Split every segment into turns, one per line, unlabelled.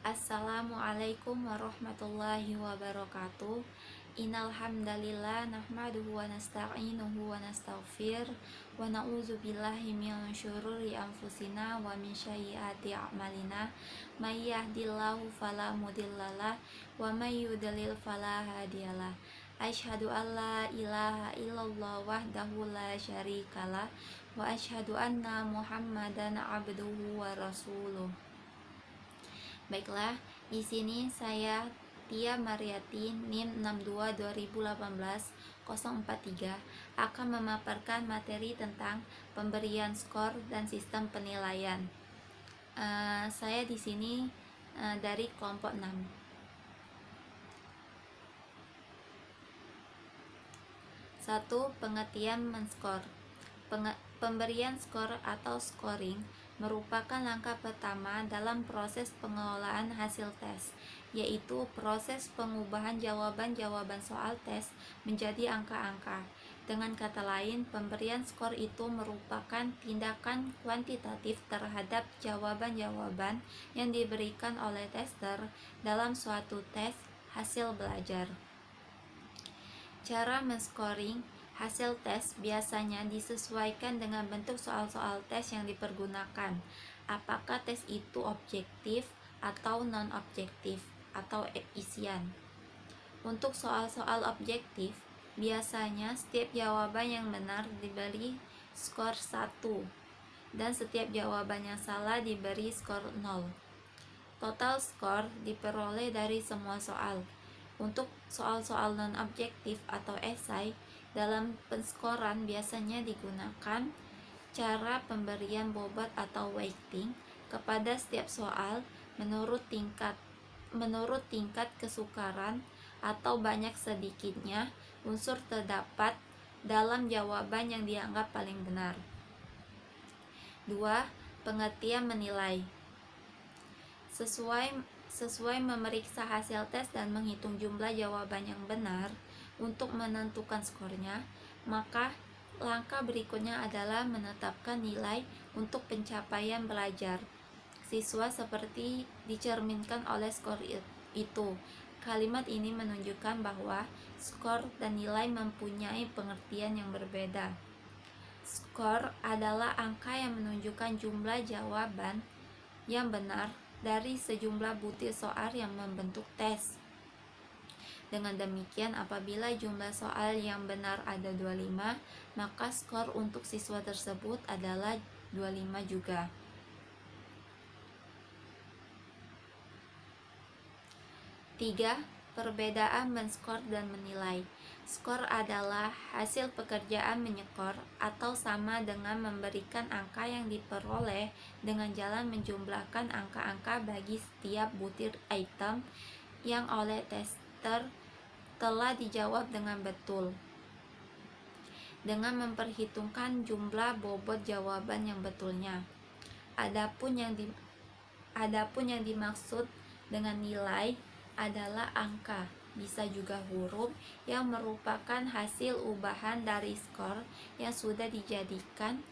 Assalamualaikum warahmatullahi wabarakatuh. Innal hamdalillah nahmaduhu wa nasta'inuhu wa nastaghfir wa na'udzu billahi min syururi anfusina wa min sayyiati a'malina. May yahdihillahu fala mudhillalah wa may yudlil fala hadiyalah. Asyhadu an la ilaha illallah wahdahu la syarikalah wa asyhadu anna Muhammadan abduhu wa rasuluh. Baiklah, di sini saya Tia Mariati NIM 62 2018 043 akan memaparkan materi tentang pemberian skor dan sistem penilaian. Saya di sini dari kelompok 6. 1. Pengertian menskor. Pemberian skor atau scoring merupakan langkah pertama dalam proses pengelolaan hasil tes, yaitu proses pengubahan jawaban-jawaban soal tes menjadi angka-angka. Dengan kata lain, pemberian skor itu merupakan tindakan kuantitatif terhadap jawaban-jawaban yang diberikan oleh tester dalam suatu tes hasil belajar. Cara men-scoring hasil tes biasanya disesuaikan dengan bentuk soal-soal tes yang dipergunakan. Apakah tes itu objektif atau non-objektif atau isian. Untuk soal-soal objektif, biasanya setiap jawaban yang benar diberi skor 1 dan setiap jawaban yang salah diberi skor 0. Total skor diperoleh dari semua soal. Untuk soal-soal non-objektif atau esai, dalam penskoran biasanya digunakan cara pemberian bobot atau weighting kepada setiap soal menurut tingkat kesukaran atau banyak sedikitnya unsur terdapat dalam jawaban yang dianggap paling benar. 2. Pengertian menilai. Sesuai memeriksa hasil tes dan menghitung jumlah jawaban yang benar untuk menentukan skornya, maka langkah berikutnya adalah menetapkan nilai untuk pencapaian belajar siswa seperti dicerminkan oleh skor itu. Kalimat ini menunjukkan bahwa skor dan nilai mempunyai pengertian yang berbeda. Skor adalah angka yang menunjukkan jumlah jawaban yang benar dari sejumlah butir soal yang membentuk tes. Dengan demikian, apabila jumlah soal yang benar ada 25, maka skor untuk siswa tersebut adalah 25 juga. 3. Perbedaan men-skor dan menilai. Skor adalah hasil pekerjaan menyekor atau sama dengan memberikan angka yang diperoleh dengan jalan menjumlahkan angka-angka bagi setiap butir item yang oleh tester telah dijawab dengan betul, dengan memperhitungkan jumlah bobot jawaban yang betulnya. Adapun yang dimaksud dengan nilai adalah angka, bisa juga huruf, yang merupakan hasil ubahan dari skor yang sudah dijadikan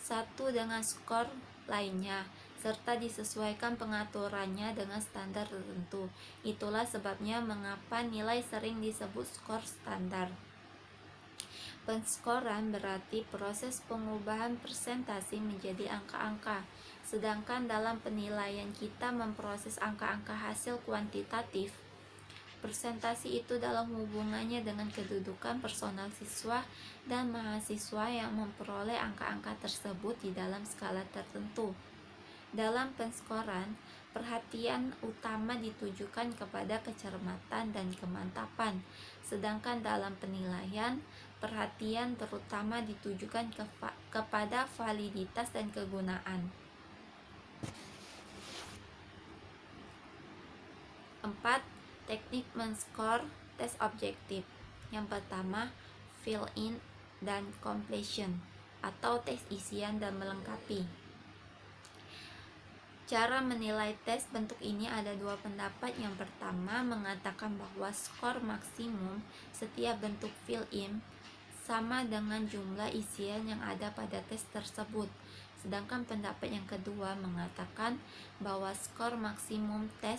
satu dengan skor lainnya, serta disesuaikan pengaturannya dengan standar tertentu. Itulah sebabnya mengapa nilai sering disebut skor standar. Penskoran berarti proses pengubahan presentasi menjadi angka-angka, sedangkan dalam penilaian kita memproses angka-angka hasil kuantitatif. Presentasi itu dalam hubungannya dengan kedudukan personal siswa dan mahasiswa yang memperoleh angka-angka tersebut di dalam skala tertentu. Dalam penskoran, perhatian utama ditujukan kepada kecermatan dan kemantapan, sedangkan dalam penilaian, perhatian terutama ditujukan kepada validitas dan kegunaan. 4. Teknik men-skor tes objektif. Yang pertama, fill in dan completion atau tes isian dan melengkapi. Cara menilai tes bentuk ini ada dua pendapat. Yang pertama mengatakan bahwa skor maksimum setiap bentuk fill in sama dengan jumlah isian yang ada pada tes tersebut. Sedangkan pendapat yang kedua mengatakan bahwa skor maksimum tes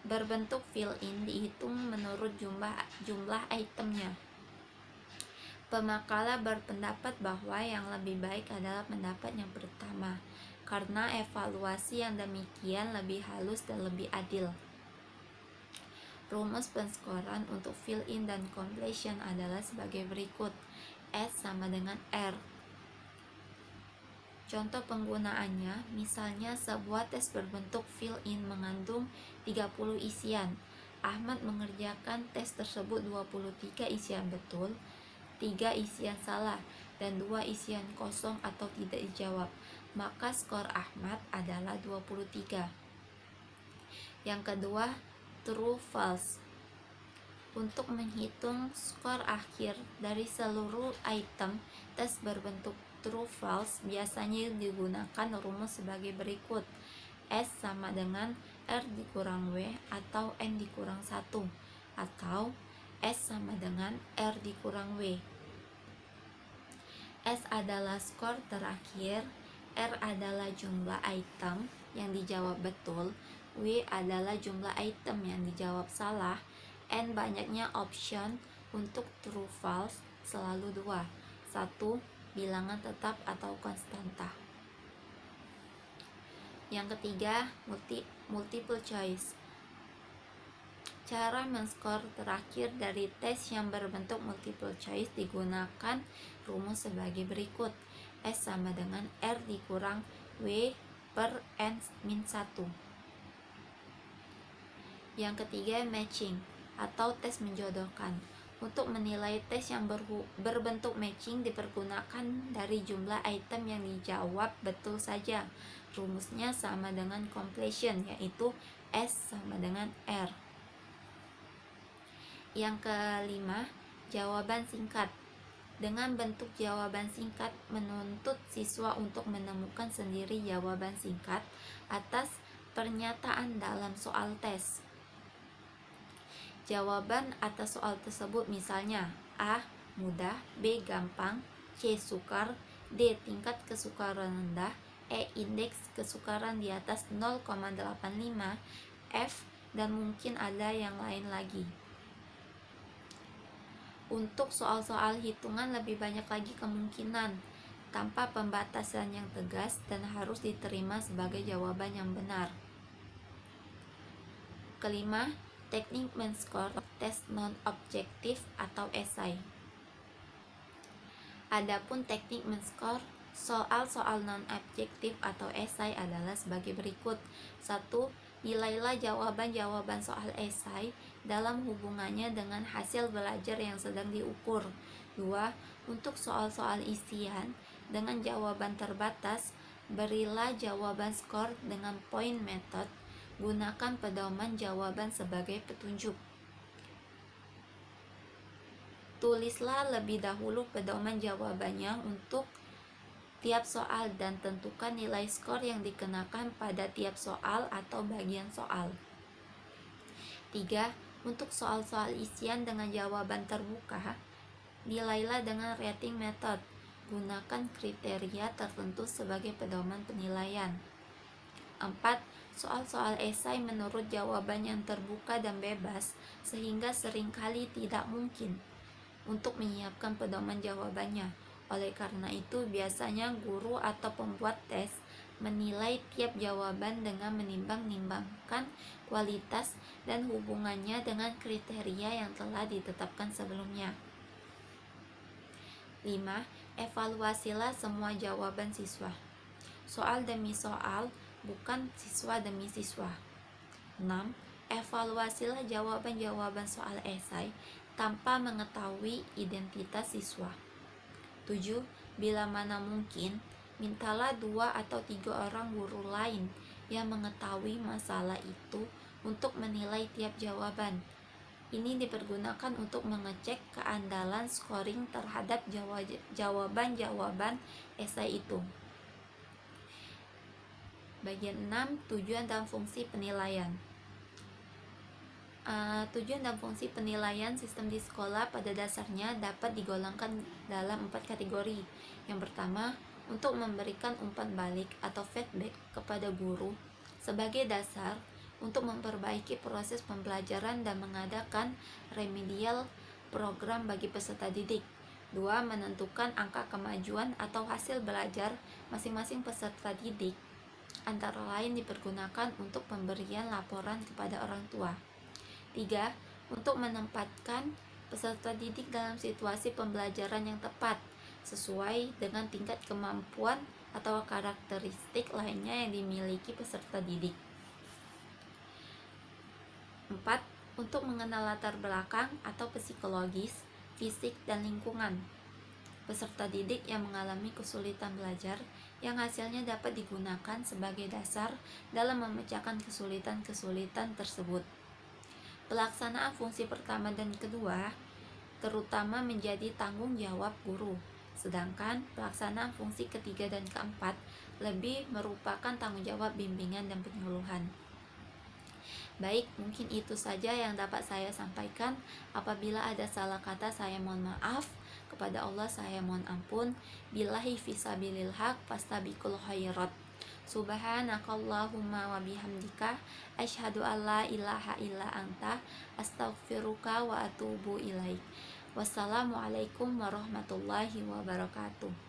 berbentuk fill-in dihitung menurut jumlah itemnya. Pemakala berpendapat bahwa yang lebih baik adalah pendapat yang pertama, karena evaluasi yang demikian lebih halus dan lebih adil. Rumus penskoran untuk fill-in dan completion adalah sebagai berikut. S sama dengan R. Contoh penggunaannya, misalnya sebuah tes berbentuk fill-in mengandung 30 isian. Ahmad mengerjakan tes tersebut 23 isian betul, 3 isian salah, dan 2 isian kosong atau tidak dijawab. Maka skor Ahmad adalah 23. Yang kedua, true false. Untuk menghitung skor akhir dari seluruh item tes berbentuk true false biasanya digunakan rumus sebagai berikut. S sama dengan R dikurang W atau N dikurang 1, atau S sama dengan R dikurang W. S adalah skor terakhir, R adalah jumlah item yang dijawab betul, W adalah jumlah item yang dijawab salah, N banyaknya option untuk true false selalu 2, 1 bilangan tetap atau konstanta. Yang ketiga, multiple choice. Cara men-skor terakhir dari tes yang berbentuk multiple choice digunakan rumus sebagai berikut. S sama dengan R dikurang W per N min 1. Yang ketiga, matching atau tes menjodohkan. Untuk menilai tes yang berbentuk matching dipergunakan dari jumlah item yang dijawab betul saja. Rumusnya sama dengan completion, yaitu S sama dengan R. Yang kelima, jawaban singkat. Dengan bentuk jawaban singkat menuntut siswa untuk menemukan sendiri jawaban singkat atas pernyataan dalam soal tes. Jawaban atas soal tersebut misalnya A. mudah, B. gampang, C. sukar, D. tingkat kesukaran rendah, E. indeks kesukaran di atas 0,85, F, dan mungkin ada yang lain lagi. Untuk soal-soal hitungan lebih banyak lagi kemungkinan tanpa pembatasan yang tegas dan harus diterima sebagai jawaban yang benar. Kelima, teknik men-skor tes non-objektif atau esai. Adapun teknik men-skor soal-soal non-objektif atau esai adalah sebagai berikut. 1. Nilailah jawaban-jawaban soal esai dalam hubungannya dengan hasil belajar yang sedang diukur. 2. Untuk soal-soal isian dengan jawaban terbatas, berilah jawaban skor dengan point method. Gunakan pedoman jawaban sebagai petunjuk. Tulislah lebih dahulu pedoman jawabannya untuk tiap soal dan tentukan nilai skor yang dikenakan pada tiap soal atau bagian soal. 3. Untuk soal-soal isian dengan jawaban terbuka, nilailah dengan rating method. Gunakan kriteria tertentu sebagai pedoman penilaian. 4. Soal-soal esai menurut jawaban yang terbuka dan bebas, sehingga seringkali tidak mungkin untuk menyiapkan pedoman jawabannya. Oleh karena itu, biasanya guru atau pembuat tes menilai tiap jawaban dengan menimbang-nimbangkan kualitas dan hubungannya dengan kriteria yang telah ditetapkan sebelumnya. 5. Evaluasilah semua jawaban siswa. Soal demi soal, bukan siswa demi siswa. 6. Evaluasilah jawaban-jawaban soal esai tanpa mengetahui identitas siswa. 7. Bila mana mungkin, mintalah 2 atau 3 orang guru lain yang mengetahui masalah itu untuk menilai tiap jawaban. Ini dipergunakan untuk mengecek keandalan scoring terhadap jawaban-jawaban esai itu. Bagian 6, tujuan dan fungsi penilaian. Tujuan dan fungsi penilaian sistem di sekolah pada dasarnya dapat digolongkan dalam 4 kategori. Yang pertama, untuk memberikan umpan balik atau feedback kepada guru sebagai dasar untuk memperbaiki proses pembelajaran dan mengadakan remedial program bagi peserta didik. 2. Menentukan angka kemajuan atau hasil belajar masing-masing peserta didik, antara lain dipergunakan untuk pemberian laporan kepada orang tua. 3. Untuk menempatkan peserta didik dalam situasi pembelajaran yang tepat sesuai dengan tingkat kemampuan atau karakteristik lainnya yang dimiliki peserta didik. 4. Untuk mengenal latar belakang atau psikologis, fisik, dan lingkungan peserta didik yang mengalami kesulitan belajar yang hasilnya dapat digunakan sebagai dasar dalam memecahkan kesulitan-kesulitan tersebut. Pelaksanaan fungsi pertama dan kedua terutama menjadi tanggung jawab guru, sedangkan pelaksanaan fungsi ketiga dan keempat lebih merupakan tanggung jawab bimbingan dan penyuluhan. Baik, mungkin itu saja yang dapat saya sampaikan. Apabila ada salah kata, saya mohon maaf. Kepada Allah saya mohon ampun. Billahi fisabilil haq fastabiqul khairat. Subhanakallahumma wa bihamdika asyhadu alla ilaha illa anta astaghfiruka wa atubu ilaik. Wassalamualaikum warahmatullahi wabarakatuh.